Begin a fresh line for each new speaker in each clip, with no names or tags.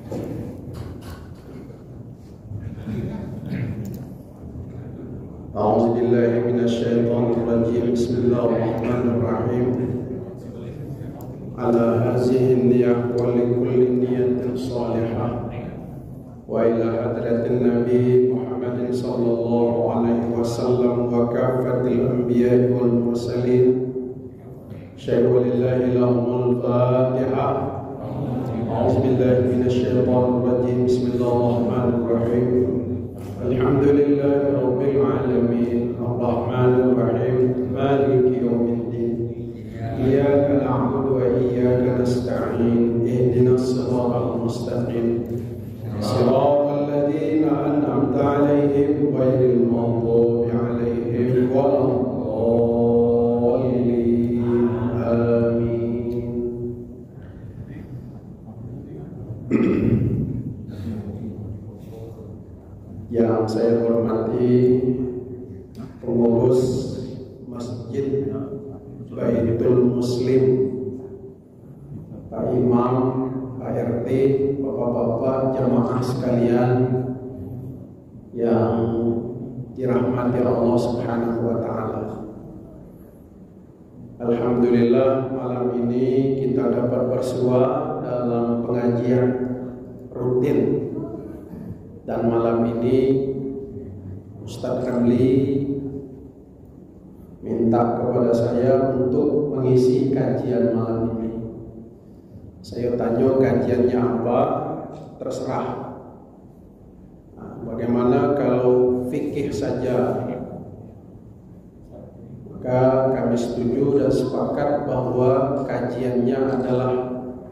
أعوذ بالله من الشيطان الرجيم بسم الله الرحمن الرحيم على هذه النية ولكل نية صالحة وإلى حضرة النبي محمد صلى الله عليه وسلم وكافة الأنبياء والمرسلين شهد لله لهم الفاتحة. أعوذ بالله من الشيطان الرجيم بسم الله الرحمن الرحيم الحمد لله رب العالمين الرحمن الرحيم مالك يوم الدين إياك نعبد وإياك نستعين اهدنا الصراط المستقيم صراط الذين أنعمت عليهم غير المغضوب عليهم ولا الضالين آمين. Yang saya hormati pengurus Masjid Baitul Muslim, Pak Imam, Pak RT, Bapak-bapak jamaah sekalian yang dirahmati Allah Subhanahu wa taala. Alhamdulillah malam ini kita dapat bersua dalam pengajian rutin. Dan malam ini Ustadz Ramli minta kepada saya untuk mengisi kajian malam ini. Saya tanya kajiannya apa, terserah. Nah, bagaimana kalau fikih saja? Maka kami setuju dan sepakat bahwa kajiannya adalah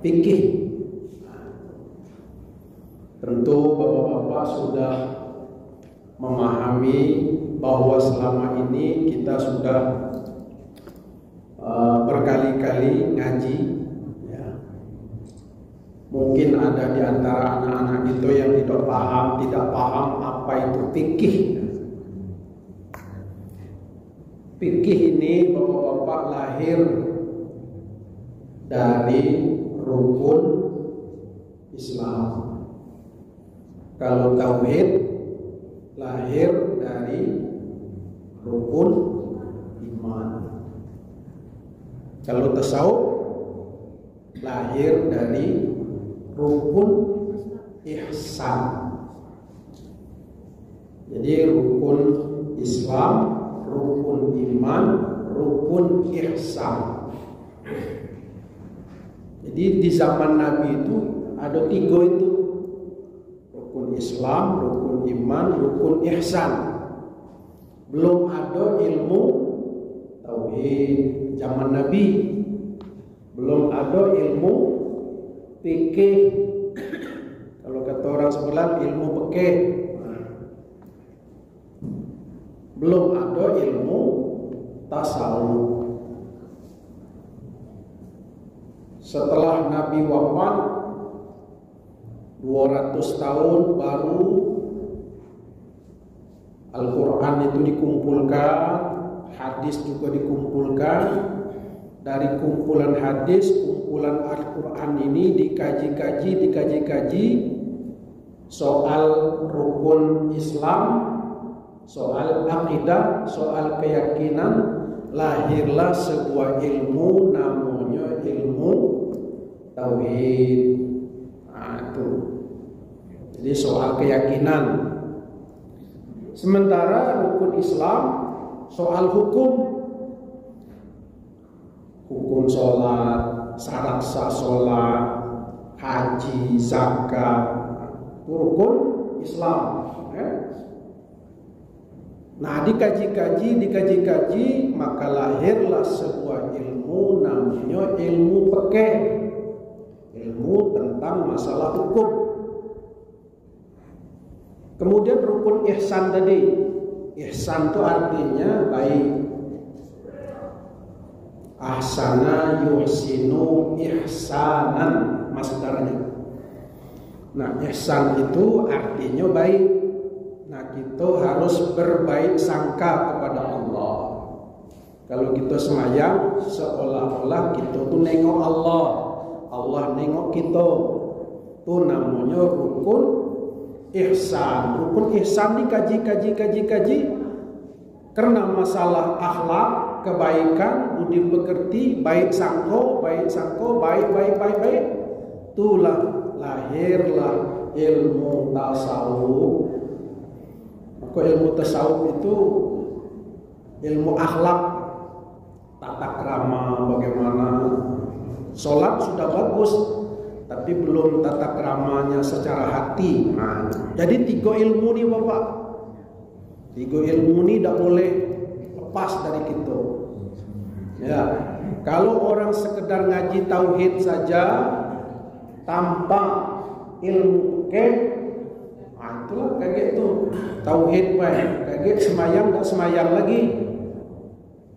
fikih. Tentu bapak-bapak sudah memahami bahwa selama ini kita sudah berkali-kali ngaji, ya. Mungkin ada di antara anak-anak itu yang tidak paham apa itu fikih. Fikih ini bapak-bapak lahir dari rukun Islam. Kalau tauhid lahir dari rukun iman. Kalau tasawuf lahir dari rukun ihsan. Jadi rukun Islam, rukun iman, rukun ihsan. Jadi di zaman Nabi itu ada 3 itu. Rukun Islam, rukun iman, rukun ihsan. Belum ada ilmu tauhid zaman Nabi. Belum ada ilmu fikih. Kalau kata orang sebelah ilmu fikih. Belum ada ilmu tasawuf. Setelah Nabi wafat 200 tahun baru Al-Quran itu dikumpulkan, hadis juga dikumpulkan. Dari kumpulan hadis, kumpulan Al-Quran ini dikaji-kaji soal rukun Islam, soal akidah, soal keyakinan. Lahirlah sebuah ilmu namanya ilmu tauhid. Jadi soal keyakinan. Sementara rukun Islam soal hukum sholat, syarat sah sholat, haji, zakat, itu rukun Islam. Nah dikaji-kaji maka lahirlah sebuah ilmu namanya ilmu fikih, ilmu tentang masalah hukum. Kemudian rukun ihsan tadi. Ihsan itu artinya baik. Ahsana yuhsinu ihsanan masdarnya. Nah, ihsan itu artinya baik. Nah, kita harus berbaik sangka kepada Allah. Kalau kita semayang seolah-olah kita tuh nengok Allah, Allah nengok kita. Itu namanya rukun ihsan. Rukun ihsan dikaji karena masalah akhlak, kebaikan, budi pekerti, baik sangko, baik. Itulah lahirlah ilmu tasawuf. Maka ilmu tasawuf itu ilmu akhlak, tata krama, bagaimana sholat sudah bagus, tapi belum tata kramanya secara hati. Nah, jadi 3 ilmu nih Bapak. 3 ilmu nih tidak boleh lepas dari kita. Ya, kalau orang sekedar ngaji tauhid saja tanpa ilmu nah itulah kayak gitu. Tauhid baik, kayak semayang tak semayang lagi.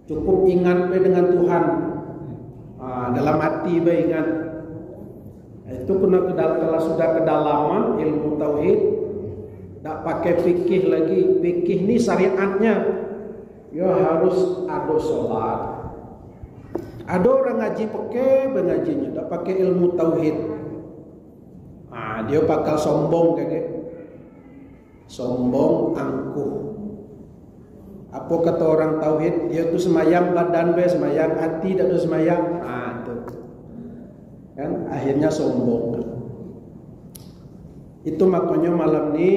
Cukup ingat dengan Tuhan. Dalam hati baik ingat. Itu kalau sudah kedalaman ilmu tauhid, tak pakai fikih lagi. Fikih ini syariatnya, ya harus ada sholat. Ada orang ngaji pakai mengajinya, tak pakai ilmu tauhid. Dia bakal sombong kayak gitu. Sombong, angkuh. Apa kata orang tauhid? Dia tuh semayang badan be, semayang hati, tak tuh semayang. Tuh. Kan akhirnya sombong. Itu makanya malam ini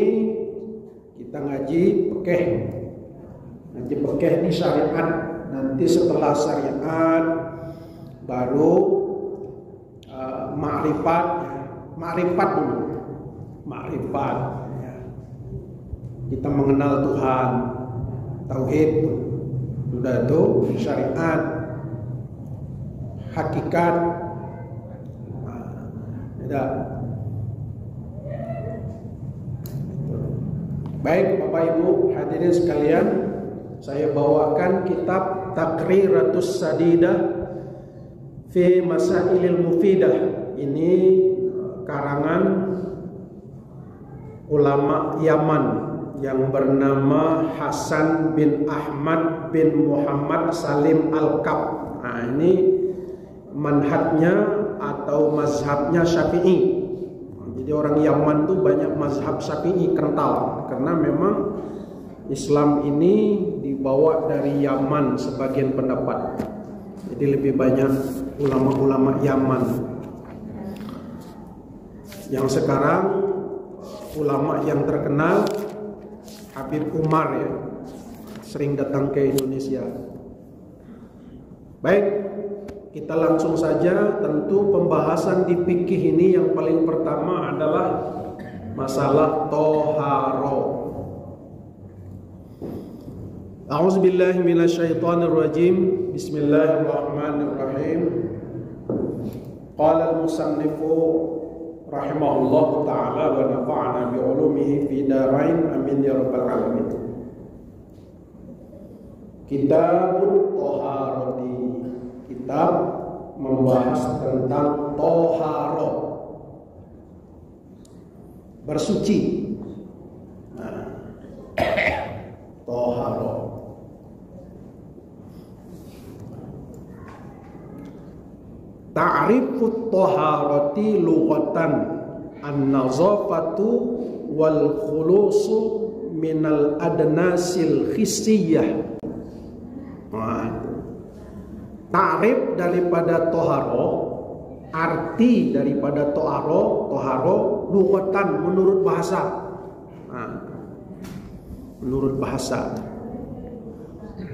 kita ngaji pekeh. Ngaji pekeh ini syariat. Nanti setelah syariat baru ma'rifat dulu. Ma'rifat ya. Kita mengenal Tuhan. Tauhid sudah itu syariat, hakikat. Baik Bapak Ibu hadirin sekalian, saya bawakan kitab Taqriratus Sadidah fi Masailil Mufidah. Ini karangan ulama Yaman yang bernama Hasan bin Ahmad bin Muhammad Salim Al-Kab. Ini manhajnya atau mazhabnya Syafi'i. Jadi orang Yaman tuh banyak mazhab Syafi'i kental, karena memang Islam ini dibawa dari Yaman sebagian pendapat. Jadi lebih banyak ulama-ulama Yaman. Yang sekarang ulama yang terkenal Habib Umar ya, sering datang ke Indonesia. Baik, kita langsung saja. Tentu pembahasan di fikih ini yang paling pertama adalah masalah toharo. A'udzubillahi minasyaitonirrajim. Bismillahirrahmanirrahim. Qala al-musannifu rahimahullah ta'ala wa nafa'ana bi'ulumihi fi darain amin ya rabbal alamin. Kitabut toharoti. Kitab membahas tentang toharo, bersuci. Toharo. Ta'rifut toharoti lughatan an-nazafatu wal khulusu minal adnasil khissiyah. Ta'rif daripada toharo, arti daripada toharo lughatan menurut bahasa. Menurut bahasa.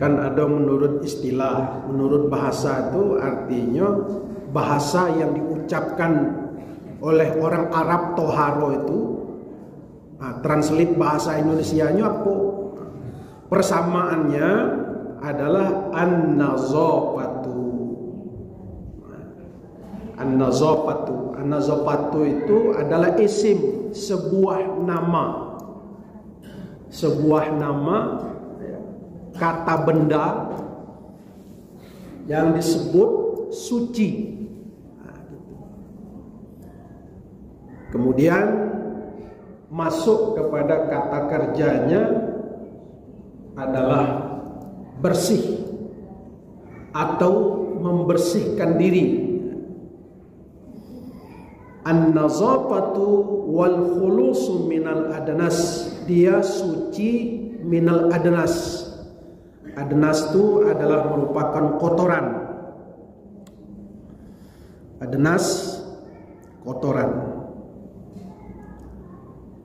Kan ada menurut istilah. Menurut bahasa itu artinya bahasa yang diucapkan oleh orang Arab toharo itu. Translate bahasa Indonesianya apa? Persamaannya adalah an-nazafatu. An-nazafatu. An-nazafatu itu adalah isim, sebuah nama. Sebuah nama, kata benda yang disebut suci. Kemudian masuk kepada kata kerjanya adalah bersih atau membersihkan diri. An-nazafatu wal khulusu minal adnas, dia suci minal adnas. Adnas itu adalah merupakan kotoran. Adnas, kotoran.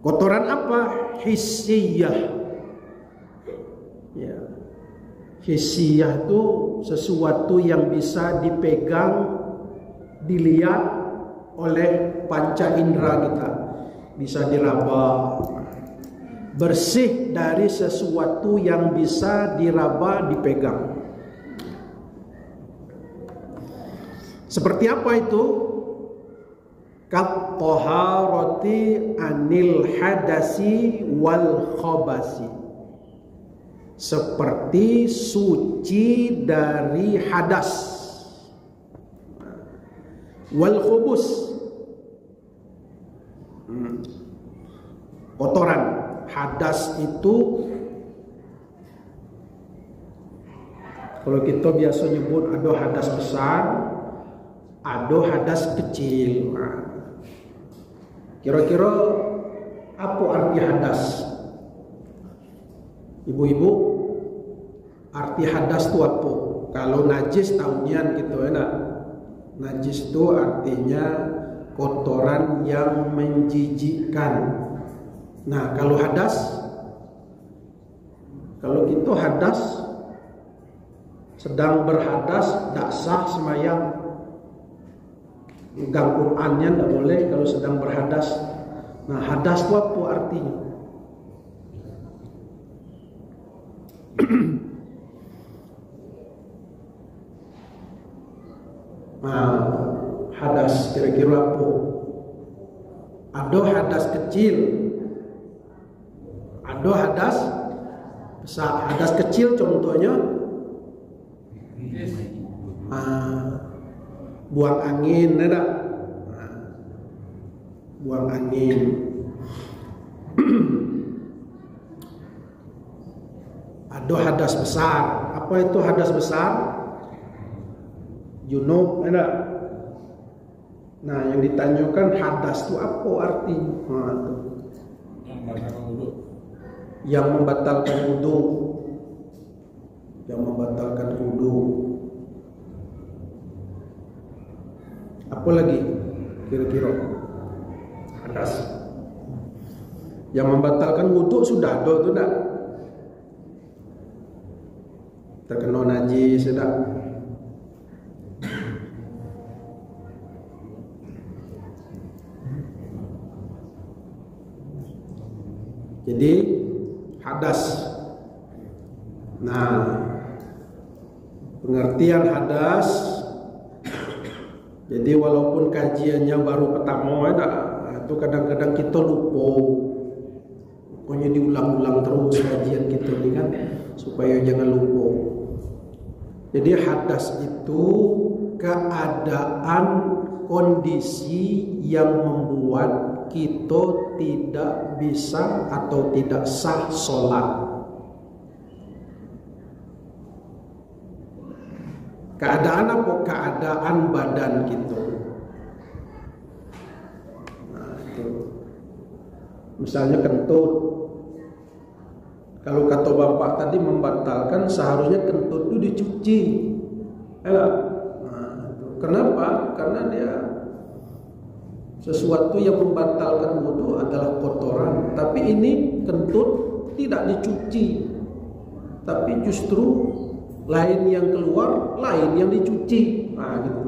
Kotoran apa? Hissiyah. Ya. Hissiyah itu sesuatu yang bisa dipegang, dilihat oleh panca indera kita, bisa diraba, bersih dari sesuatu yang bisa diraba, dipegang. Seperti apa itu? Kat taharati anil hadasi wal khabasi, seperti suci dari hadas wal khubus, kotoran. Hadas itu kalau kita biasa nyebut ada hadas besar, ada hadas kecil. Kira-kira apa arti hadas? Ibu-ibu, arti hadas itu apa? Kalau najis tahunya gitu enak. Najis itu artinya kotoran yang menjijikkan. Nah, kalau hadas, kalau kita hadas, sedang berhadas, tidak sah semayang. Pegang Qur'annya tidak boleh kalau sedang berhadas. Nah, hadas itu apa artinya? Nah, hadas kira-kira apa? Ada hadas kecil, ada hadas besar. Hadas kecil contohnya buang angin, ada buang angin. Ada hadas besar. Apa itu hadas besar? Junub, ada. Nah, yang ditanyakan hadas itu apa artinya? Nah, itu. Yang membatalkan wudu. Yang membatalkan wudu. Apa lagi kira-kira? Hadas. Yang membatalkan wudu sudah ada itu enggak? Terkena najis sudah. Jadi hadas. Nah, pengertian hadas. Jadi walaupun kajiannya baru pertama, itu kadang-kadang kita lupa. Pokoknya diulang-ulang terus kajian kita ini kan, supaya jangan lupa. Jadi hadas itu keadaan, kondisi yang membuat kita tidak bisa atau tidak sah sholat. Keadaan apa? Keadaan badan kita. Nah, itu. Misalnya kentut. Kalau kata bapak tadi membatalkan, seharusnya kentut itu dicuci. Nah, kenapa? Karena dia sesuatu yang membatalkan wudu adalah kotoran. Tapi ini kentut tidak dicuci, tapi justru lain yang keluar, lain yang dicuci. Nah, gitu.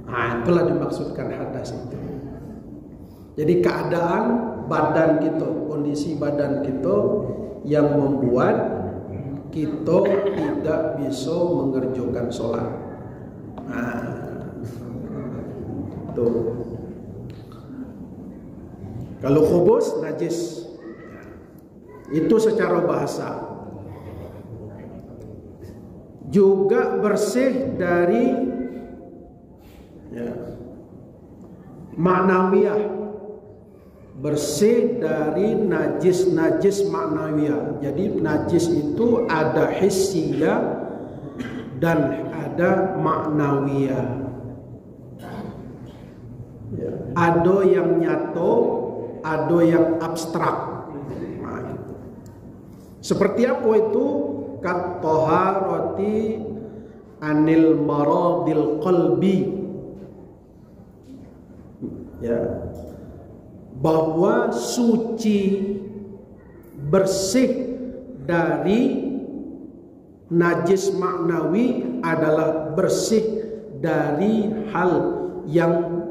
Nah, itulah dimaksudkan hadas itu. Jadi keadaan badan kita, kondisi badan kita yang membuat kita tidak bisa mengerjakan sholat. Nah, tuh. Kalau khubus, najis, itu secara bahasa. Juga bersih dari maknawiyah, bersih dari najis-najis maknawiyah. Jadi najis itu ada hissiyah dan ada maknawiyah. Ya. Ada yang nyato, ada yang abstrak. Nah, seperti apa itu? Kat taharati anil maradil qalbi. Ya. Bahwa suci, bersih dari najis maknawi adalah bersih dari hal yang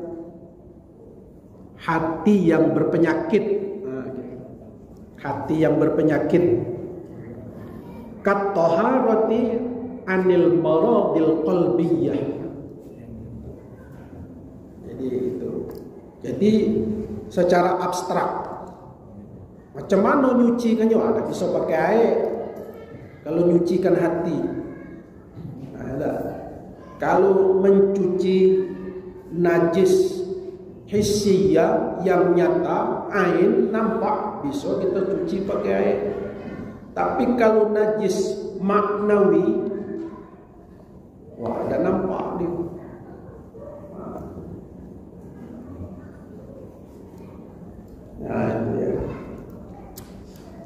hati yang berpenyakit. Hati yang berpenyakit. Kat taharati anil maradil qalbiyah. Jadi itu. Jadi secara abstrak, macam mana nyucikannya? Ada bisa pakai air. Kalau nyucikan hati, ada. Kalau mencuci najis hissiyah yang nyata, ain nampak, bisa kita cuci pakai air. Tapi kalau najis maknawi, wah, ada nampak dia.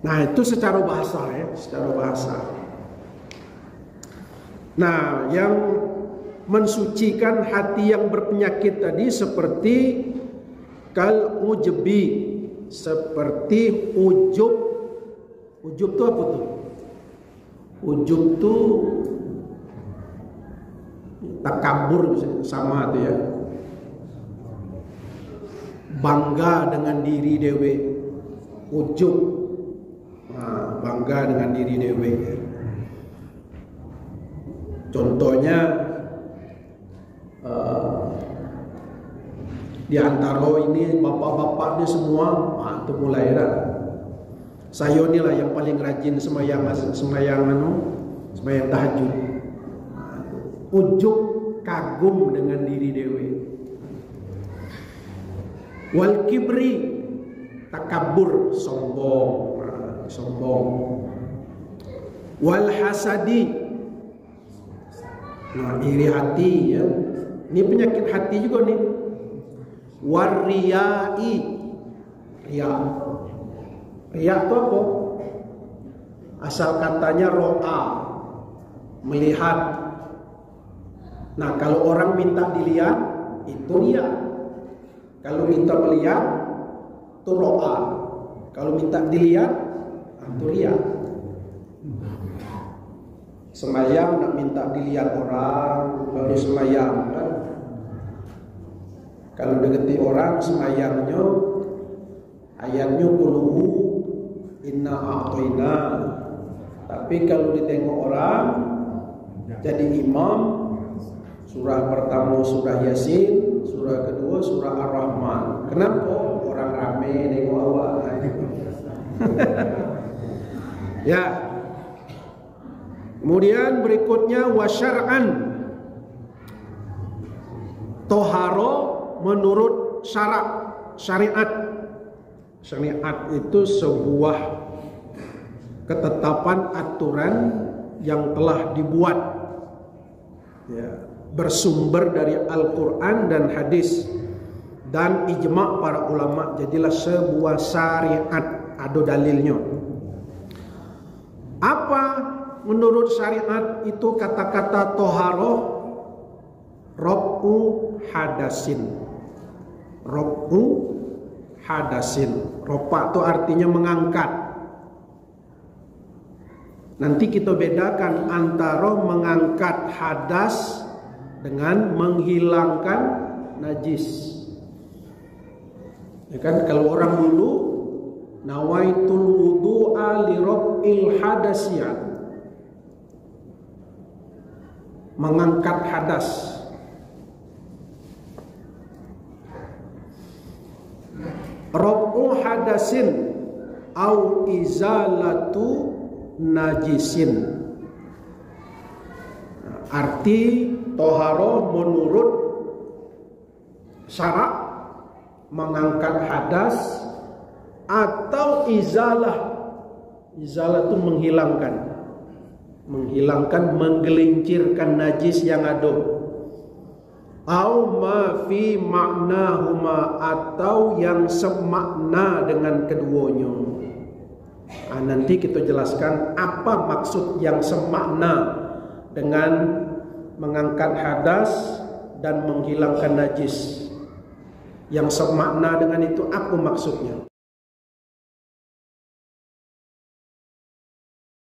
Nah, itu secara bahasa ya, secara bahasa. Nah, yang mensucikan hati yang berpenyakit tadi seperti kal ujbi, seperti ujub. Ujub itu apa tuh? Ujub itu takabur sama tuh ya. Bangga dengan diri dewe. Ujub. Nah, bangga dengan diri dewe. Contohnya di antara ini bapak-bapaknya semua, itu mulai dah. Saya inilah yang paling rajin semayang tahajud. Ujub, kagum dengan diri dewe. Wal kibri, takabur, sombong. Wal hasadi, nah, iri hati ya. Ini penyakit hati juga nih. Wariyai, riya. Riya itu apa? Asal katanya ro'a, melihat. Nah, kalau orang minta dilihat, itu riya. Kalau minta melihat, itu ro'a. Kalau minta dilihat, itu riya. Semayang nak minta dilihat orang, baru semayang kan? Kalau deketi orang semayangnya, ayatnya quluhu inna a'toina. Tapi kalau ditengok orang, jadi imam, surah pertama surah Yasin, surah kedua surah Ar-Rahman. Kenapa? Orang rame nengok awak. Ya. Kemudian berikutnya wasyar'an, toharo menurut syariat. Syariat itu sebuah ketetapan aturan yang telah dibuat, ya, bersumber dari Al-Quran dan hadis dan ijma' para ulama. Jadilah sebuah syariat, ada dalilnya. Apa menurut syariat itu? Kata-kata toharo, rob'u hadasin. Rob'u hadasin. Ropa itu artinya mengangkat. Nanti kita bedakan antara mengangkat hadas dengan menghilangkan najis. Ya kan, kalau orang dulu nawaitul wudu'a li rab'il hadasiyat, mengangkat hadas. Rab'u hadasin au izalatu najisin. Arti toharo menurut syarak mengangkat hadas atau izalah. Izalah itu menghilangkan, menggelincirkan najis yang ada. au ma fi ma'nahuma, atau yang semakna dengan keduanya. Nanti kita jelaskan apa maksud yang semakna dengan mengangkat hadas dan menghilangkan najis. Yang semakna dengan itu apa maksudnya?